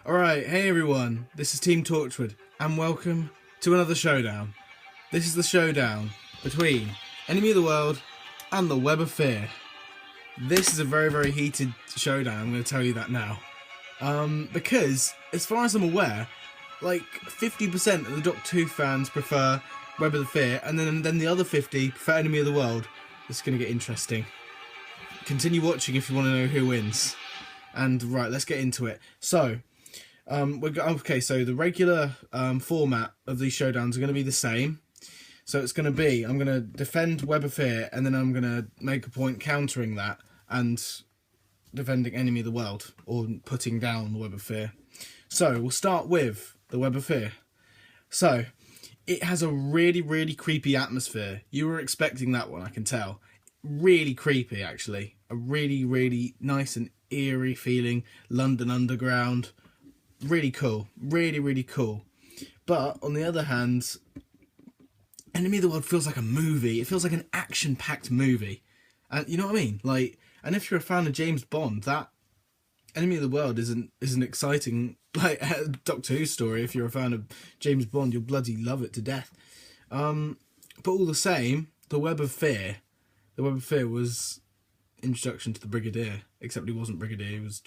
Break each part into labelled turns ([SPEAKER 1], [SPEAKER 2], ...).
[SPEAKER 1] Alright, hey everyone, this is Team Torchwood, and welcome to another showdown. This is the showdown between Enemy of the World and the Web of Fear. This is a very, very heated showdown, I'm going to tell you that now. Because, as far as I'm aware, like 50% of the Doctor Who fans prefer Web of the Fear, and then the other 50 prefer Enemy of the World. It's going to get interesting. Continue watching if you want to know who wins. And right, let's get into it. So, so the regular format of these showdowns are going to be the same. So it's going to be, I'm going to defend Web of Fear, and then I'm going to make a point countering that and defending Enemy of the World, or putting down the Web of Fear. So we'll start with the Web of Fear. So it has a really, really creepy atmosphere. You were expecting that one, I can tell. Really creepy, actually. A really, really nice and eerie feeling. London Underground. Really cool. Really, really cool. But, on the other hand, Enemy of the World feels like a movie. It feels like an action-packed movie. And you know what I mean? Like, and if you're a fan of James Bond, that Enemy of the World is an exciting, like, Doctor Who story. If you're a fan of James Bond, you'll bloody love it to death. But all the same, the Web of Fear was introduction to the Brigadier, except he wasn't Brigadier. He was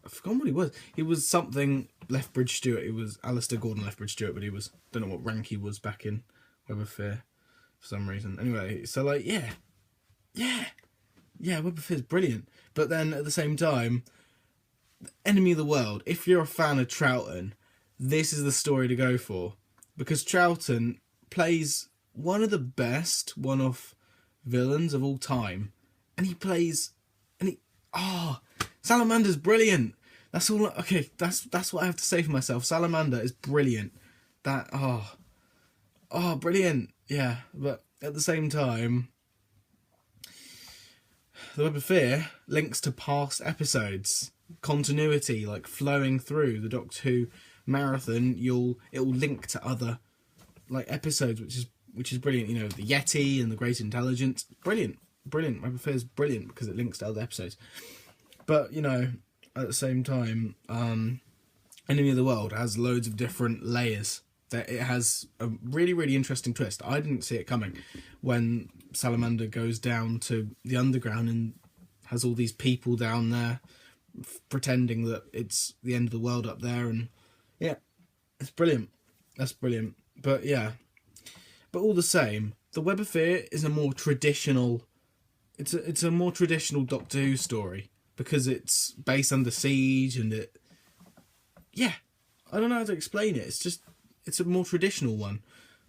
[SPEAKER 1] I forgot what he was. He was something Lethbridge Stewart. He was Alistair Gordon Lethbridge Stewart, but he was, don't know what rank he was back in Web of Fear for some reason. Anyway, so like yeah, Web of Fear is brilliant. But then at the same time, Enemy of the World. If you're a fan of Troughton, this is the story to go for, because Troughton plays one of the best one-off villains of all time, and Salamander's brilliant. That's all. Okay, that's what I have to say for myself. Salamander is brilliant. Brilliant. Yeah, but at the same time, the Web of Fear links to past episodes, continuity, like flowing through the Doctor Who marathon. It will link to other like episodes, which is brilliant. You know, the Yeti and the Great Intelligence, brilliant. Web of Fear is brilliant because it links to other episodes. But, you know, at the same time, Enemy of the World has loads of different layers. That it has a really, really interesting twist. I didn't see it coming when Salamander goes down to the underground and has all these people down there pretending that it's the end of the world up there. And, yeah, it's brilliant. That's brilliant. But, yeah. But all the same, the Web of Fear is a more traditional... It's a more traditional Doctor Who story, because it's based under siege, and I don't know how to explain it. It's a more traditional one,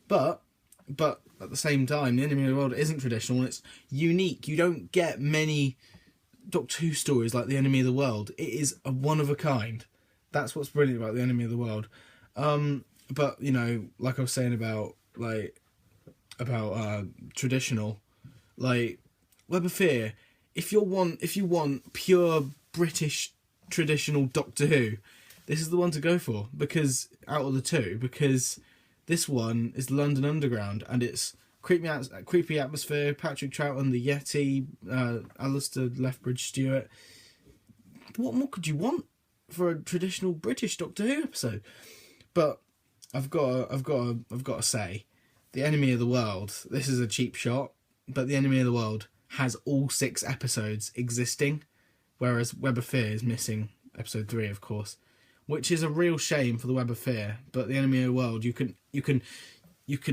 [SPEAKER 1] but at the same time, the Enemy of the World isn't traditional, and it's unique. You don't get many Doctor Who stories like the Enemy of the World. It is a one of a kind. That's what's brilliant about the Enemy of the World. But you know, like I was saying about traditional, like Web of Fear. If you want pure British traditional Doctor Who, this is the one to go for, because out of the two, because this one is London Underground, and it's creepy atmosphere. Patrick Troughton, the Yeti, Alistair Lethbridge Stewart. What more could you want for a traditional British Doctor Who episode? But I've got to say, the Enemy of the World. This is a cheap shot, but the Enemy of the World has all 6 episodes existing, whereas Web of Fear is missing episode 3, of course, which is a real shame for the Web of Fear. But the Enemy of the World, you can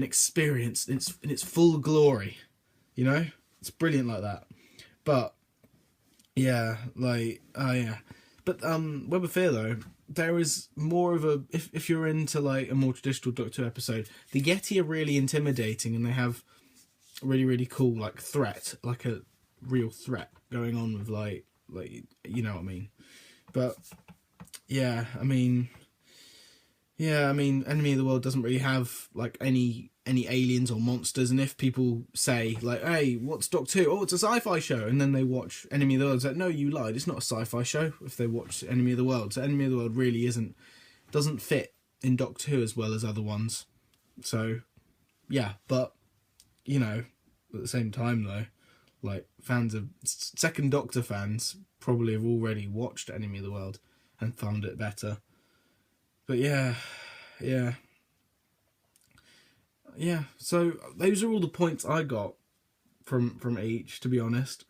[SPEAKER 1] experience in its full glory. You know, it's brilliant like that. But yeah, But Web of Fear though, there is more of a if you're into like a more traditional Doctor Who episode, the Yeti are really intimidating, and they have really, really cool like threat, like a real threat going on with like you know what I mean. But I mean Enemy of the World doesn't really have like any aliens or monsters, and if people say like, hey, what's Doctor Who? Oh, it's a sci-fi show, and then they watch Enemy of the World, it's like, no, you lied, it's not a sci-fi show if they watch Enemy of the World. So Enemy of the World really doesn't fit in Doctor Who as well as other ones. So yeah, but you know, at the same time though, like fans of Second Doctor fans probably have already watched Enemy of the World, and found it better. But yeah. So those are all the points I got from each, to be honest.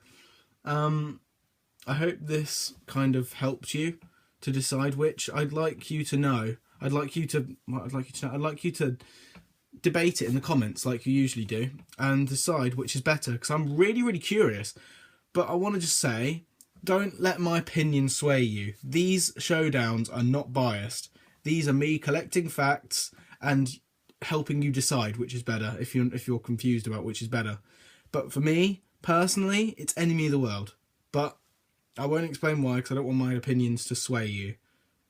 [SPEAKER 1] I hope this kind of helped you to decide which. I'd like you to debate it in the comments like you usually do and decide which is better, because I'm really, really curious. But I want to just say, don't let my opinion sway you. These showdowns are not biased. These are me collecting facts and helping you decide which is better if you're confused about which is better. But for me, personally, it's Enemy of the World. But I won't explain why, because I don't want my opinions to sway you.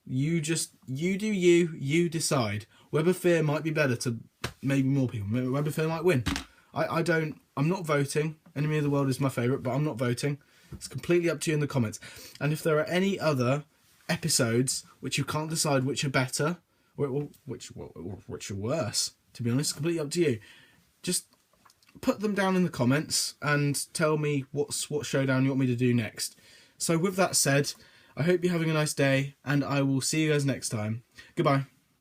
[SPEAKER 1] You do you decide. Web of Fear might be better to maybe more people. Maybe Web of Fear might win. I'm not voting. Enemy of the World is my favourite, but I'm not voting. It's completely up to you in the comments. And if there are any other episodes which you can't decide which are better, or which are worse, to be honest, it's completely up to you. Just put them down in the comments and tell me what showdown you want me to do next. So with that said, I hope you're having a nice day, and I will see you guys next time. Goodbye.